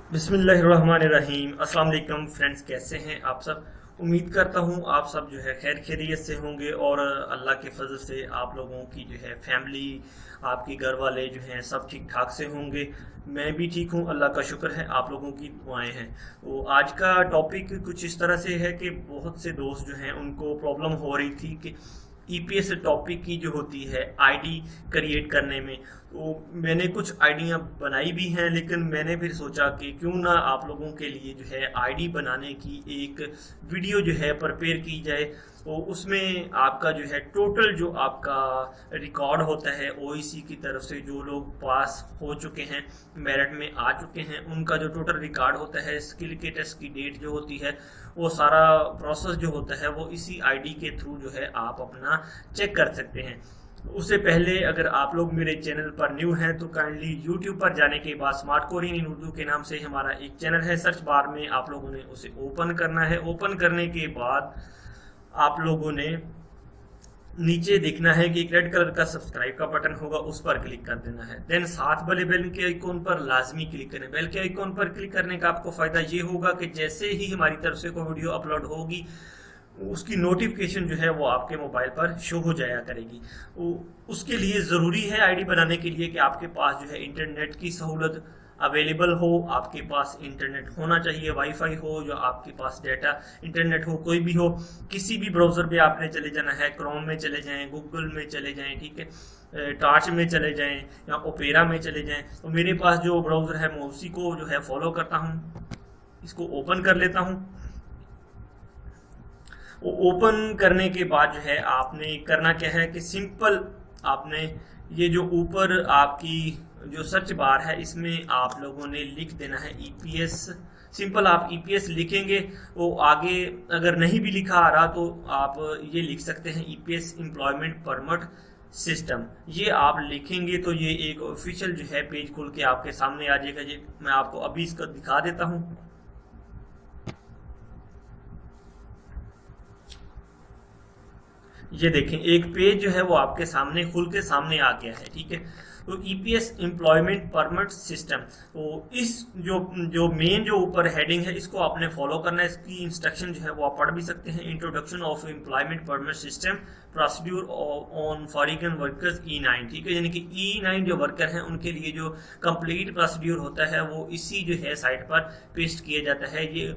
बिस्मिल्लाहिर्रहमानिर्रहीम। अस्सलाम वालेकुम फ्रेंड्स, कैसे हैं आप सब। उम्मीद करता हूँ आप सब जो है खैर खैरियत से होंगे और अल्लाह के फजल से आप लोगों की जो है फैमिली, आपके घर वाले जो हैं सब ठीक ठाक से होंगे। मैं भी ठीक हूँ, अल्लाह का शुक्र है, आप लोगों की दुआएं हैं। तो आज का टॉपिक कुछ इस तरह से है कि बहुत से दोस्त जो हैं उनको प्रॉब्लम हो रही थी कि ईपीएस टॉपिक की जो होती है आईडी क्रिएट करने में। तो मैंने कुछ आइडिया बनाई भी हैं, लेकिन मैंने फिर सोचा कि क्यों ना आप लोगों के लिए जो है आईडी बनाने की एक वीडियो जो है प्रिपेयर की जाए। तो उसमें आपका जो है टोटल जो आपका रिकॉर्ड होता है ओईसी की तरफ से, जो लोग पास हो चुके हैं, मेरिट में आ चुके हैं, उनका जो टोटल रिकॉर्ड होता है, स्किल के टेस्ट की डेट जो होती है, वो सारा प्रोसेस जो होता है वो इसी आईडी के थ्रू जो है आप अपना चेक कर सकते हैं। उससे पहले अगर आप लोग मेरे चैनल पर न्यू हैं तो काइंडली यूट्यूब पर जाने के बाद स्मार्ट कोरियन इन उर्दू के नाम से हमारा एक चैनल है, सर्च बार में आप लोगों ने उसे ओपन करना है। ओपन करने के बाद आप लोगों ने नीचे देखना है कि एक रेड कलर का सब्सक्राइब का बटन होगा, उस पर क्लिक कर देना है। देन साथ वाले बेल के आइकॉन पर लाजमी क्लिक करें। बेल के आइकॉन पर क्लिक करने का आपको फायदा ये होगा कि जैसे ही हमारी तरफ से कोई वीडियो अपलोड होगी उसकी नोटिफिकेशन जो है वो आपके मोबाइल पर शो हो जाया करेगी। उसके लिए ज़रूरी है आईडी बनाने के लिए कि आपके पास जो है इंटरनेट की सहूलत अवेलेबल हो, आपके पास इंटरनेट होना चाहिए, वाईफाई हो, जो आपके पास डेटा इंटरनेट हो, कोई भी हो। किसी भी ब्राउज़र पे आपने चले जाना है, क्रोम में चले जाएं, गूगल में चले जाएं, ठीक है, टॉर्च में चले जाएं या ओपेरा में चले जाएं। तो मेरे पास जो ब्राउज़र है मैं उसी को जो है फॉलो करता हूँ। इसको ओपन कर लेता हूँ। ओपन करने के बाद जो है आपने करना क्या है कि सिंपल आपने ये जो ऊपर आपकी जो सर्च बार है इसमें आप लोगों ने लिख देना है ईपीएस। सिंपल आप ईपीएस लिखेंगे। वो आगे अगर नहीं भी लिखा आ रहा तो आप ये लिख सकते हैं ईपीएस एम्प्लॉयमेंट परमिट सिस्टम। ये आप लिखेंगे तो ये एक ऑफिशियल जो है पेज खुल के आपके सामने आ जाएगा। ये मैं आपको अभी इसको दिखा देता हूँ। ये देखें, एक पेज जो है वो आपके सामने खुल के सामने आ गया है, ठीक है। तो ईपीएस एम्प्लॉयमेंट परमिट सिस्टम, तो इस जो जो मेन जो ऊपर हेडिंग है इसको आपने फॉलो करना है। इसकी इंस्ट्रक्शन जो है वो आप पढ़ भी सकते हैं। Introduction of employment permit system procedure on foreign workers E9, ठीक है। यानी कि E9 जो वर्कर हैं उनके लिए जो कंप्लीट प्रोसीड्यूर होता है वो इसी जो है साइट पर पेस्ट किया जाता है। ये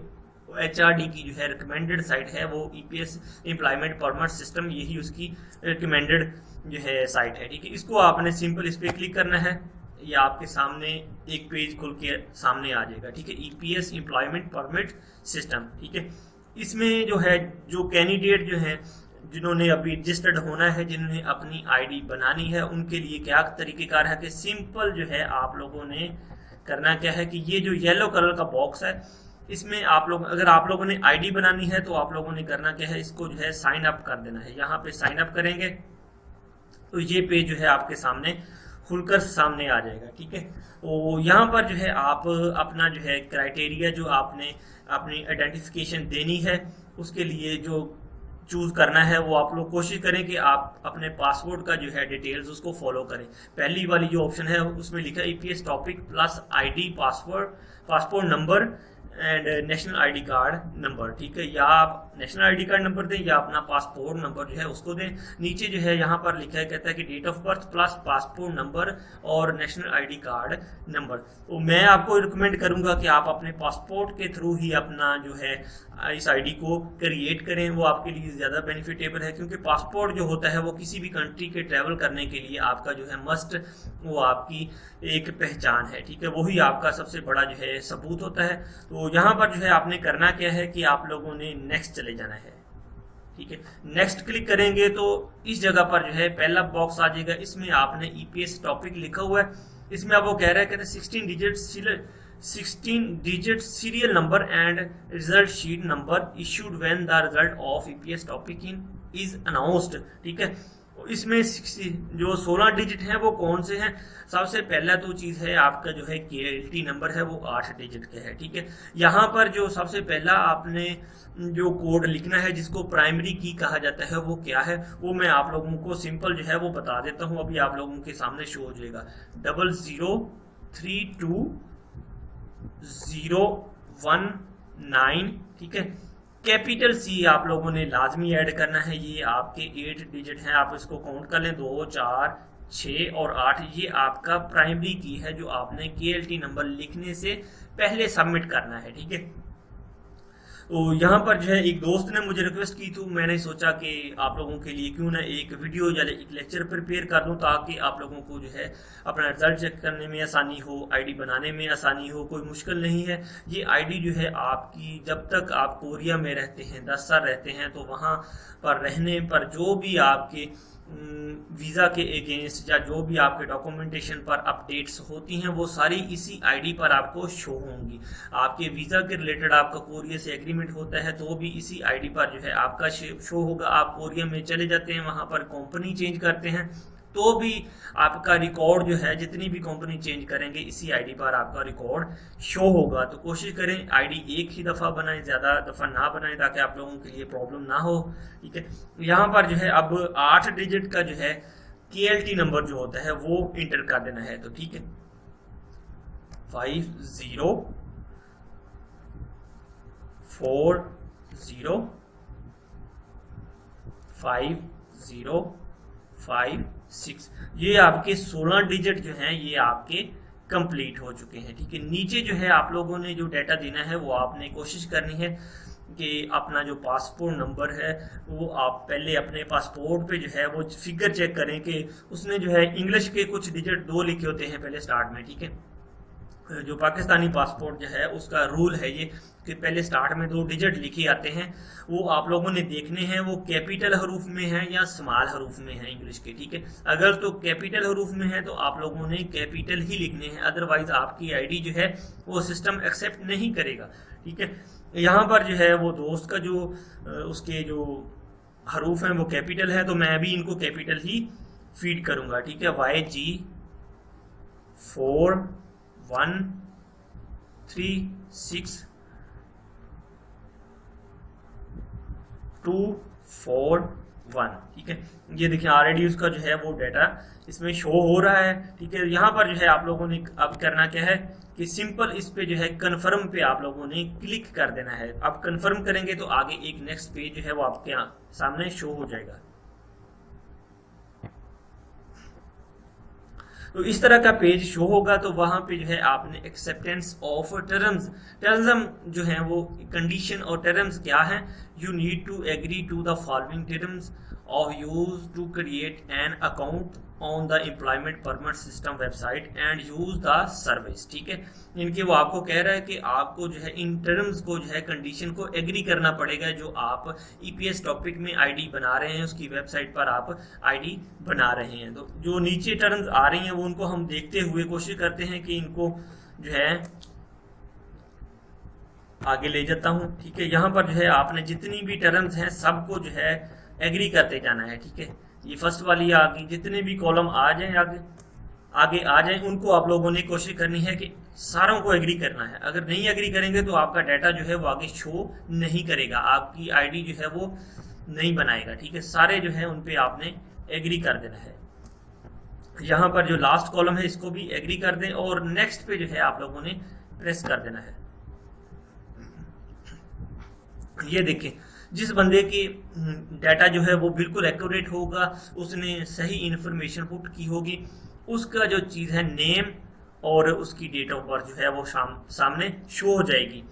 HRD की जो है रिकमेंडेड साइट है, वो ईपीएस एम्प्लॉयमेंट परमिट सिस्टम, यही उसकी रिकमेंडेड जो है साइट है, ठीक है। इसको आपने सिंपल इस पर क्लिक करना है। ये आपके सामने एक पेज खुल के सामने आ जाएगा, ठीक है। ईपीएस एम्प्लॉयमेंट परमिट सिस्टम, ठीक है। इसमें जो है जो कैंडिडेट जो है जिन्होंने अभी रजिस्टर्ड होना है, जिन्होंने अपनी आईडी बनानी है, उनके लिए क्या तरीकेकार है कि सिंपल जो है आप लोगों ने करना क्या है कि ये जो येलो कलर का बॉक्स है इसमें आप लोग, अगर आप लोगों ने आईडी बनानी है तो आप लोगों ने करना क्या है, इसको जो है साइन अप कर देना है। यहाँ पे साइन अप करेंगे तो ये पेज जो है आपके सामने खुलकर सामने आ जाएगा, ठीक है। तो यहाँ पर जो है आप अपना जो है क्राइटेरिया जो आपने अपनी आइडेंटिफिकेशन देनी है उसके लिए जो चूज करना है वो आप लोग कोशिश करें कि आप अपने पासपोर्ट का जो है डिटेल्स उसको फॉलो करें। पहली वाली जो ऑप्शन है उसमें लिखा है EPS topic plus ID passport number and national ID card number, ठीक है। या आप नेशनल आईडी कार्ड नंबर दें या अपना पासपोर्ट नंबर जो है उसको दें। नीचे जो है यहाँ पर लिखा है, कहता है कि date of birth plus passport number और नेशनल आईडी कार्ड नंबर। तो मैं आपको रिकमेंड करूंगा कि आप अपने पासपोर्ट के थ्रू ही अपना जो है इस आईडी को क्रिएट करें, वो आपके लिए ज़्यादा बेनिफिटेबल है, क्योंकि पासपोर्ट जो होता है वो किसी भी कंट्री के ट्रैवल करने के लिए आपका जो है मस्ट, वो आपकी एक पहचान है, ठीक है। वही आपका सबसे बड़ा जो है सबूत होता है। तो यहाँ पर जो है आपने करना क्या है कि आप लोगों ने नेक्स्ट चले जाना है, ठीक है। नेक्स्ट क्लिक करेंगे तो इस जगह पर जो है पहला बॉक्स आ जाएगा। इसमें आपने ईपीएस टॉपिक लिखा हुआ है। इसमें अब वो कह रहा है, कहते हैं 16 digit serial number and result sheet number issued when the result of EPS topic in is announced, ठीक है। इसमें जो 16 डिजिट हैं वो कौन से हैं। सबसे पहला तो चीज़ है आपका जो है KLT नंबर है वो 8 डिजिट का है, ठीक है। यहाँ पर जो सबसे पहला आपने जो कोड लिखना है जिसको प्राइमरी की कहा जाता है वो क्या है, वो मैं आप लोगों को सिंपल जो है वो बता देता हूँ। अभी आप लोगों के सामने शो हो जाएगा 0032 5019, ठीक है। कैपिटल सी आप लोगों ने लाजमी ऐड करना है, ये आपके 8 डिजिट हैं, आप इसको काउंट कर लें, 2 4 6 और 8, ये आपका प्राइमरी की है जो आपने केएलटी नंबर लिखने से पहले सबमिट करना है, ठीक है। तो यहाँ पर जो है एक दोस्त ने मुझे रिक्वेस्ट की, तो मैंने सोचा कि आप लोगों के लिए क्यों ना एक वीडियो या एक लेक्चर प्रिपेयर कर दूँ, ताकि आप लोगों को जो है अपना रिजल्ट चेक करने में आसानी हो, आईडी बनाने में आसानी हो, कोई मुश्किल नहीं है। ये आईडी जो है आपकी, जब तक आप कोरिया में रहते हैं, 10 साल रहते हैं, तो वहाँ पर रहने पर जो भी आपके वीज़ा के अगेंस्ट या जो भी आपके डॉक्यूमेंटेशन पर अपडेट्स होती हैं वो सारी इसी आईडी पर आपको शो होंगी। आपके वीज़ा के रिलेटेड आपका कोरिया से एग्रीमेंट होता है तो भी इसी आईडी पर जो है आपका शो होगा। आप कोरिया में चले जाते हैं, वहाँ पर कंपनी चेंज करते हैं तो भी आपका रिकॉर्ड जो है, जितनी भी कंपनी चेंज करेंगे इसी आईडी पर आपका रिकॉर्ड शो होगा। तो कोशिश करें आईडी एक ही दफ़ा बनाएं, ज़्यादा दफ़ा ना बनाएं, ताकि आप लोगों के लिए प्रॉब्लम ना हो, ठीक है। यहाँ पर जो है अब 8 डिजिट का जो है केएलटी नंबर जो होता है वो इंटर कर देना है, तो ठीक है। 50405056, ये आपके 16 डिजिट जो हैं ये आपके कंप्लीट हो चुके हैं, ठीक है। नीचे जो है आप लोगों ने जो डाटा देना है वो आपने कोशिश करनी है कि अपना जो पासपोर्ट नंबर है वो आप पहले अपने पासपोर्ट पे जो है वो फिगर चेक करें कि उसने जो है इंग्लिश के कुछ डिजिट 2 लिखे होते हैं पहले स्टार्ट में, ठीक है। जो पाकिस्तानी पासपोर्ट जो है उसका रूल है ये कि पहले स्टार्ट में 2 डिजिट लिखे आते हैं, वो आप लोगों ने देखने हैं वो कैपिटल हरूफ में है या स्मॉल हरूफ में है इंग्लिश के, ठीक है। अगर तो कैपिटल हरूफ में है तो आप लोगों ने कैपिटल ही लिखने हैं, अदरवाइज आपकी आईडी जो है वो सिस्टम एक्सेप्ट नहीं करेगा, ठीक है। यहाँ पर जो है वो दोस्त का जो उसके जो हरूफ हैं वो कैपिटल है, तो मैं भी इनको कैपिटल ही फीड करूँगा, ठीक है। YG413621, ठीक है। ये देखिए ऑलरेडी उसका जो है वो डाटा इसमें शो हो रहा है, ठीक है। यहाँ पर जो है आप लोगों ने अब करना क्या है कि सिंपल इस पे जो है कन्फर्म पे आप लोगों ने क्लिक कर देना है। आप कन्फर्म करेंगे तो आगे एक नेक्स्ट पेज जो है वो आपके सामने शो हो जाएगा। तो इस तरह का पेज शो होगा, तो वहां पे जो है आपने एक्सेप्टेंस ऑफ टर्म्स जो है वो कंडीशन और टर्म्स क्या है, you need to agree to the following terms of use to create an account on the employment permit system website and use the service, ठीक है। इनके वो आपको कह रहा है कि आपको जो है इन टर्म्स को जो है कंडीशन को एग्री करना पड़ेगा, जो आप ईपीएस टॉपिक में आईडी बना रहे हैं उसकी वेबसाइट पर आप आईडी बना रहे हैं। तो जो नीचे टर्म्स आ रही हैं वो उनको हम देखते हुए कोशिश करते हैं कि इनको जो है आगे ले जाता हूं, ठीक है। यहाँ पर जो है आपने जितनी भी टर्म्स हैं सबको जो है एग्री करते जाना है, ठीक है। ये फर्स्ट वाली आ गई, जितने भी कॉलम आ जाएं आगे आ जाएं उनको आप लोगों ने कोशिश करनी है कि सारों को एग्री करना है। अगर नहीं एग्री करेंगे तो आपका डाटा जो है वो आगे शो नहीं करेगा, आपकी आईडी जो है वो नहीं बनाएगा, ठीक है। सारे जो है उन पे आपने एग्री कर देना है। यहाँ पर जो लास्ट कॉलम है इसको भी एग्री कर दें और नेक्स्ट पे जो है आप लोगों ने प्रेस कर देना है। ये देखें, जिस बंदे की डाटा जो है वो बिल्कुल एक्यूरेट होगा, उसने सही इंफॉर्मेशन पुट की होगी, उसका जो चीज़ है नेम और उसकी डेट ऑफ बर्थ जो है वो सामने शो हो जाएगी।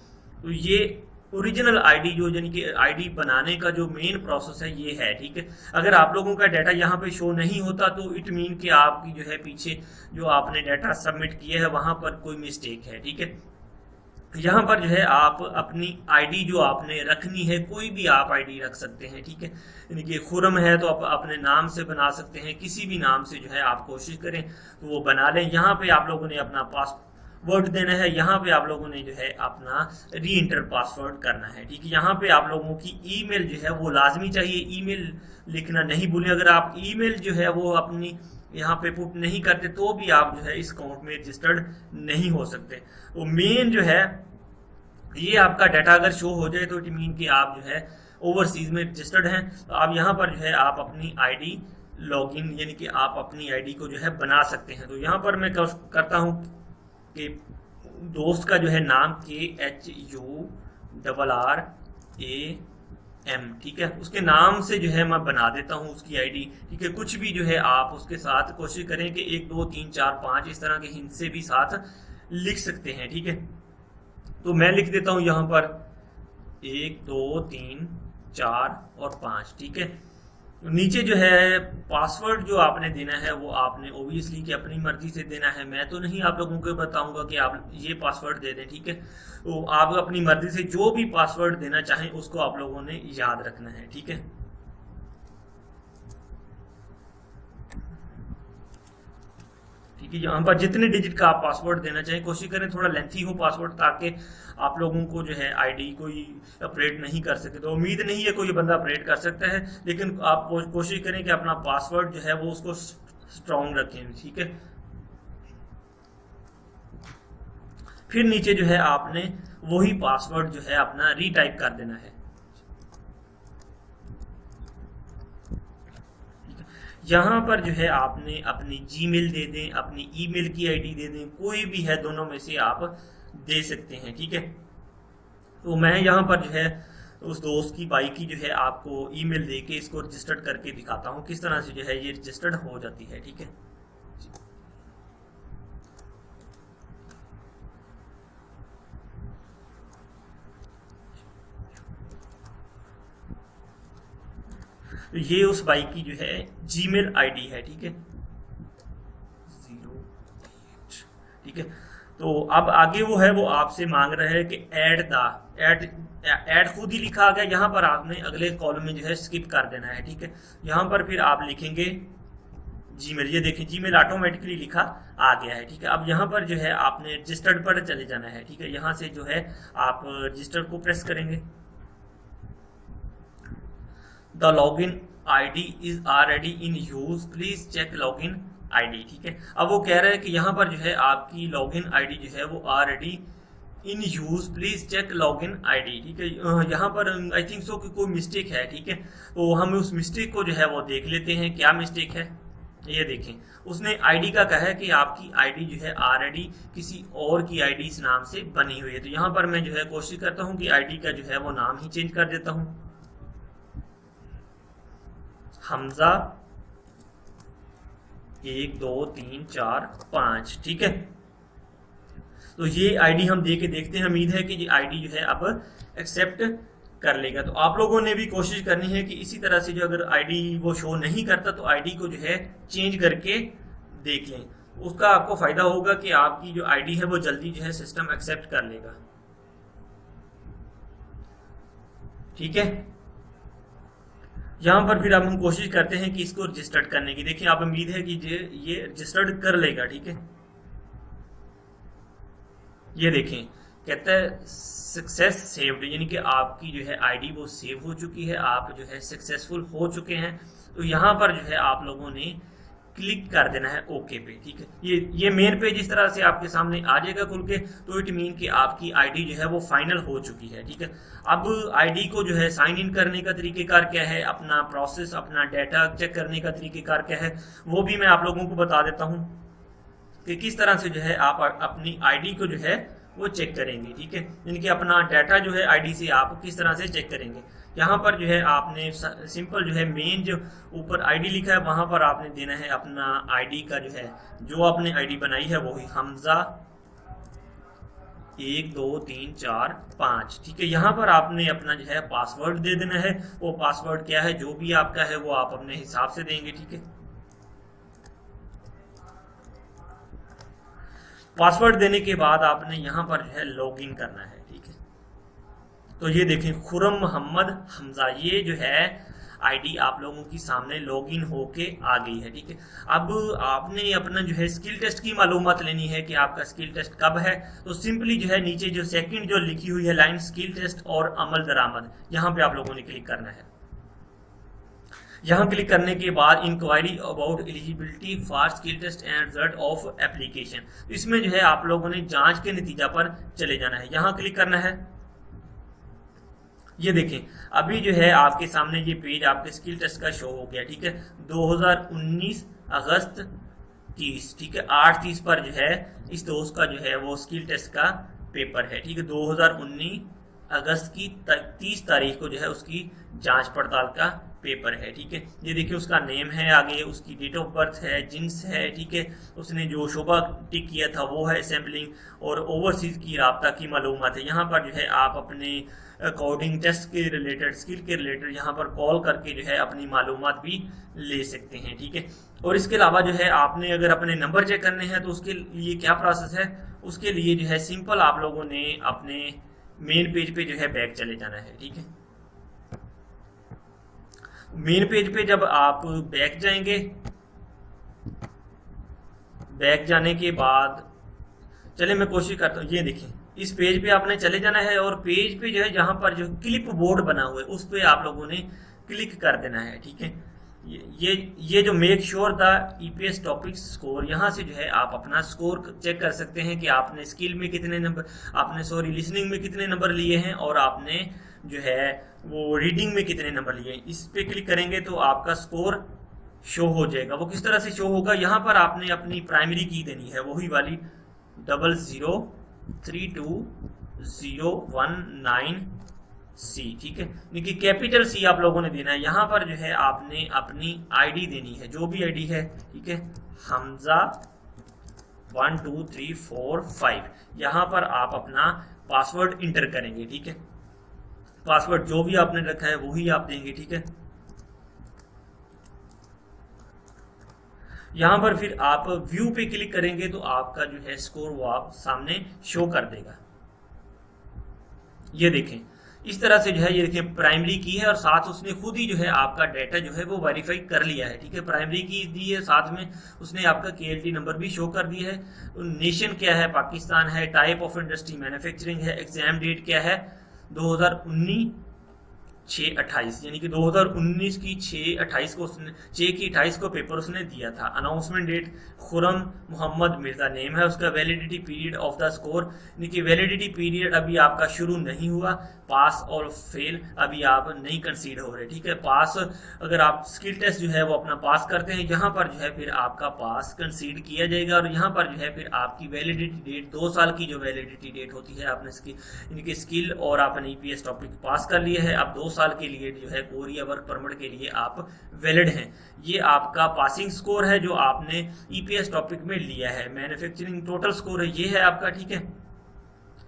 तो ये ओरिजिनल आईडी जो यानी कि आईडी बनाने का जो मेन प्रोसेस है ये है, ठीक है। अगर आप लोगों का डाटा यहाँ पे शो नहीं होता तो इट मीन कि आपकी जो है पीछे जो आपने डाटा सबमिट किया है वहाँ पर कोई मिस्टेक है, ठीक है। यहाँ पर जो है आप अपनी आईडी जो आपने रखनी है, कोई भी आप आईडी रख सकते हैं, ठीक है। यानी कि खुरम है तो आप अपने नाम से बना सकते हैं, किसी भी नाम से जो है आप कोशिश करें तो वो बना लें। यहाँ पे आप लोगों ने अपना पासवर्ड देना है, यहाँ पे आप लोगों ने जो है अपना री इंटर पासवर्ड करना है, ठीक है। यहाँ पे आप लोगों की ईमेल जो है वो लाजमी चाहिए, ईमेल लिखना नहीं भूलें। अगर आप ईमेल जो है वो अपनी यहाँ पे पुट नहीं करते तो भी आप जो है इस अकाउंट में रजिस्टर्ड नहीं हो सकते। तो मेन जो है ये आपका डाटा अगर शो हो जाए तो इट मीन कि आप जो है ओवरसीज में रजिस्टर्ड हैं। तो आप यहाँ पर जो है आप अपनी आईडी लॉगिन यानी कि आप अपनी आईडी को जो है बना सकते हैं। तो यहाँ पर मैं करता हूँ कि दोस्त का जो है नाम KHURRAM, ठीक है, उसके नाम से जो है मैं बना देता हूँ उसकी आईडी, ठीक है। कुछ भी जो है आप उसके साथ कोशिश करें कि 1 2 3 4 5 इस तरह के हिंट से भी साथ लिख सकते हैं, ठीक है। तो मैं लिख देता हूँ यहाँ पर 1 2 3 4 और 5, ठीक है। नीचे जो है पासवर्ड जो आपने देना है वो आपने ओबियसली कि अपनी मर्जी से देना है, मैं तो नहीं आप लोगों को बताऊंगा कि आप ये पासवर्ड दे दें, ठीक है। तो आप अपनी मर्जी से जो भी पासवर्ड देना चाहें उसको आप लोगों ने याद रखना है, ठीक है। ठीक है, यहाँ पर जितने डिजिट का आप पासवर्ड देना चाहें कोशिश करें थोड़ा लेंथी हो पासवर्ड, ताकि आप लोगों को जो है आईडी कोई ऑपरेट नहीं कर सके। तो उम्मीद नहीं है कोई बंदा ऑपरेट कर सकता है, लेकिन आप कोशिश करें कि अपना पासवर्ड जो है वो उसको स्ट्रॉन्ग रखें, ठीक है। फिर नीचे जो है आपने वही पासवर्ड जो है अपना रीटाइप कर देना है। यहाँ पर जो है आपने अपनी जीमेल दे दें, अपनी ईमेल की आईडी दे दें, कोई भी है दोनों में से आप दे सकते हैं, ठीक है। तो मैं यहाँ पर जो है उस दोस्त की बाई की जो है आपको ईमेल दे के इसको रजिस्टर्ड करके दिखाता हूँ किस तरह से जो है ये रजिस्टर्ड हो जाती है, ठीक है। तो ये उस बाई की जो है जीमेल आईडी है, ठीक है, 08, ठीक है। तो अब आगे वो है वो आपसे मांग रहा है कि ऐड खुद ही लिखा आ गया, यहाँ पर आपने अगले कॉलम में जो है स्किप कर देना है, ठीक है। यहाँ पर फिर आप लिखेंगे जीमेल, ये देखें जीमेल ऑटोमेटिकली लिखा आ गया है, ठीक है। अब यहाँ पर जो है आपने रजिस्टर्ड पर चले जाना है, ठीक है। यहाँ से जो है आप रजिस्टर को प्रेस करेंगे। The login ID is already in use, please check login ID, ठीक है। अब वो कह रहा है कि यहाँ पर जो है आपकी लॉगिन आईडी जो है वो already in use, please check login ID, ठीक है। यहाँ पर आई थिंक सो कि कोई मिस्टेक है, ठीक है। तो हम उस मिस्टेक को जो है वो देख लेते हैं क्या मिस्टेक है। ये देखें उसने आईडी का कहा है कि आपकी आईडी जो है ऑलरेडी किसी और की आईडी इस नाम से बनी हुई है। तो यहाँ पर मैं जो है कोशिश करता हूँ कि आईडी का जो है वो नाम ही चेंज कर देता हूँ, हमजा 1 2 3 4 5, ठीक है। तो ये आईडी हम दे के देखते हैं, उम्मीद है कि ये आईडी जो है अब एक्सेप्ट कर लेगा। तो आप लोगों ने भी कोशिश करनी है कि इसी तरह से जो अगर आईडी वो शो नहीं करता तो आईडी को जो है चेंज करके देख लें, उसका आपको फायदा होगा कि आपकी जो आईडी है वो जल्दी जो है सिस्टम एक्सेप्ट कर लेगा, ठीक है। यहाँ पर फिर अब हम कोशिश करते हैं कि इसको रजिस्टर्ड करने की। देखिए आप उम्मीद है कि ये रजिस्टर्ड कर लेगा, ठीक है। ये देखें कहता है सक्सेस सेव्ड, यानी कि आपकी जो है आईडी वो सेव हो चुकी है, आप जो है सक्सेसफुल हो चुके हैं। तो यहाँ पर जो है आप लोगों ने क्लिक कर देना है ओके पे, ठीक है। ये मेन पेज इस तरह से आपके सामने आ जाएगा खुल के, तो इट मीन कि आपकी आईडी जो है वो फाइनल हो चुकी है, ठीक है। अब आईडी को जो है साइन इन करने का तरीकेकार क्या है, अपना प्रोसेस, अपना डाटा चेक करने का तरीकेकार क्या है, वो भी मैं आप लोगों को बता देता हूँ कि किस तरह से जो है आप अपनी आईडी को जो है वो चेक करेंगे, ठीक है। यानी कि अपना डाटा जो है आईडी से आप किस तरह से चेक करेंगे। यहाँ पर जो है आपने सिंपल जो है मेन जो ऊपर आईडी लिखा है वहां पर आपने देना है अपना आईडी का जो है जो आपने आईडी बनाई है वही हमजा 1 2 3 4 5, ठीक है। यहाँ पर आपने अपना जो है पासवर्ड दे देना है, वो पासवर्ड क्या है जो भी आपका है वो आप अपने हिसाब से देंगे, ठीक है। पासवर्ड देने के बाद आपने यहाँ पर जो है लॉगिन करना है, ठीक है। तो ये देखें खुरम मोहम्मद हमजा, ये जो है आईडी आप लोगों की सामने लॉगिन होके आ गई है, ठीक है। अब आपने अपना जो है स्किल टेस्ट की मालूमात लेनी है कि आपका स्किल टेस्ट कब है। तो सिंपली जो है नीचे जो सेकंड जो लिखी हुई है लाइन स्किल टेस्ट और अमल दरामद, यहाँ पे आप लोगों ने क्लिक करना है। यहाँ क्लिक करने के बाद inquiry about eligibility for skill test and result of application, इसमें जो है आप लोगों ने जांच के नतीजा पर चले जाना है, यहाँ क्लिक करना है। ये देखें अभी जो है आपके सामने ये पेज आपके स्किल टेस्ट का शो हो गया, ठीक है। 2019 अगस्त 8:30, ठीक है, 8:30 पर जो है इस दोस्त का जो है वो स्किल टेस्ट का पेपर है, ठीक है। 2019 अगस्त की 30 तारीख को जो है उसकी जांच पड़ताल का पेपर है, ठीक है। ये देखिए उसका नेम है, आगे उसकी डेट ऑफ बर्थ है, जिन्स है, ठीक है। उसने जो शोबा टिक किया था वो है सैम्पलिंग और ओवरसीज की राब्ता की मालूमात है। यहाँ पर जो है आप अपने अकॉर्डिंग टेस्ट के रिलेटेड, स्किल के रिलेटेड यहाँ पर कॉल करके जो है अपनी मालूमात भी ले सकते हैं, ठीक है। और इसके अलावा जो है आपने अगर अपने नंबर चेक करने हैं तो उसके लिए क्या प्रोसेस है, उसके लिए जो है सिंपल आप लोगों ने अपने मेन पेज पे जो है बैक चले जाना है, ठीक है। मेन पेज पे जब आप बैक जाएंगे, बैक जाने के बाद चले मैं कोशिश करता हूँ, ये देखिए इस पेज पे आपने चले जाना है और पेज पे जो है जहां पर जो क्लिप बोर्ड बना हुआ है उस पे आप लोगों ने क्लिक कर देना है, ठीक है। ये जो make sure the EPS topic score, यहाँ से जो है आप अपना स्कोर चेक कर सकते हैं कि आपने स्किल में कितने नंबर, आपने लिसनिंग में कितने नंबर लिए हैं और आपने जो है वो रीडिंग में कितने नंबर लिए हैं। इस पे क्लिक करेंगे तो आपका स्कोर शो हो जाएगा। वो किस तरह से शो होगा, यहाँ पर आपने अपनी प्राइमरी की देनी है, वही वाली 00322019C, ठीक है। देखिए कैपिटल सी आप लोगों ने देना है। यहाँ पर जो है आपने अपनी आईडी देनी है, जो भी आईडी है, ठीक है। हमजा 12345, यहाँ पर आप अपना पासवर्ड इंटर करेंगे, ठीक है। पासवर्ड जो भी आपने रखा है वही आप देंगे, ठीक है। यहाँ पर फिर आप व्यू पे क्लिक करेंगे तो आपका जो है स्कोर वो आप सामने शो कर देगा। ये देखें इस तरह से जो है, ये देखें प्राइमरी की है और साथ उसने खुद ही जो है आपका डाटा जो है वो वेरीफाई कर लिया है, ठीक है। प्राइमरी की दी है, साथ में उसने आपका KLT नंबर भी शो कर दिया है। नेशन क्या है, पाकिस्तान है। टाइप ऑफ इंडस्ट्री मैन्युफैक्चरिंग है। एग्जाम डेट क्या है, 2019/6/28, यानी कि 2019 की 6/28 को उसने 6/28 को पेपर उसने दिया था। Announcement date Khurram Mohammad Mirza name है उसका। Validity period of the score, यानी कि वैलिडिटी पीरियड अभी आपका शुरू नहीं हुआ। पास और फेल अभी आप नहीं कंसीडर हो रहे, ठीक है। पास अगर आप स्किल टेस्ट जो है वो अपना पास करते हैं, यहाँ पर जो है फिर आपका पास कंसीडर किया जाएगा और यहाँ पर जो है फिर आपकी वैलिडिटी डेट 2 साल की जो वैलिडिटी डेट होती है, आपने इनकी स्किल और आपने ईपीएस टॉपिक पास कर लिए है, अब 2 साल के लिए जो है कोर या वर्क परमिट के लिए आप वैलिड हैं। ये आपका पासिंग स्कोर है जो आपने ईपीएस टॉपिक में लिया है। मैन्युफैक्चरिंग टोटल स्कोर है, ये है आपका, ठीक है।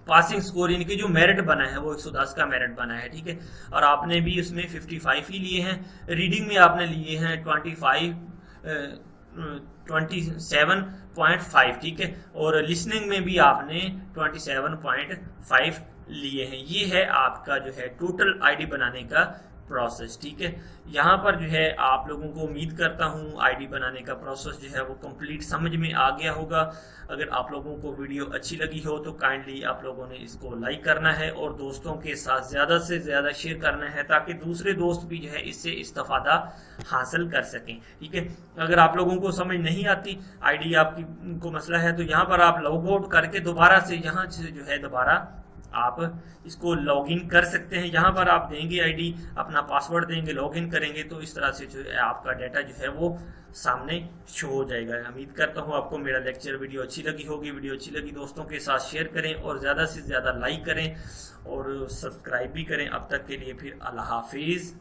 पासिंग स्कोर यानी कि जो मेरिट बना है वो 110 का मेरिट बना है, ठीक है। और आपने भी उसमें 55 ही लिए हैं। रीडिंग में आपने लिए हैं 27.5, ठीक है। और लिसनिंग में भी आपने 27.5 लिए हैं। ये है आपका जो है टोटल आईडी बनाने का प्रोसेस, ठीक है। यहाँ पर जो है आप लोगों को उम्मीद करता हूँ आईडी बनाने का प्रोसेस जो है वो कंप्लीट समझ में आ गया होगा। अगर आप लोगों को वीडियो अच्छी लगी हो तो काइंडली आप लोगों ने इसको लाइक करना है और दोस्तों के साथ ज़्यादा से ज़्यादा शेयर करना है ताकि दूसरे दोस्त भी जो है इससे इस्तेफादा हासिल कर सकें, ठीक है। अगर आप लोगों को समझ नहीं आती, आईडी आपकी को मसला है, तो यहाँ पर आप लॉग आउट करके दोबारा से यहाँ से जो है दोबारा आप इसको लॉगिन कर सकते हैं। यहाँ पर आप देंगे आईडी, अपना पासवर्ड देंगे, लॉगिन करेंगे तो इस तरह से जो है आपका डाटा जो है वो सामने शो हो जाएगा। उम्मीद करता हूँ आपको मेरा लेक्चर वीडियो अच्छी लगी होगी। वीडियो अच्छी लगी दोस्तों के साथ शेयर करें और ज़्यादा से ज़्यादा लाइक करें और सब्सक्राइब भी करें। अब तक के लिए फिर अल्लाह हाफिज़।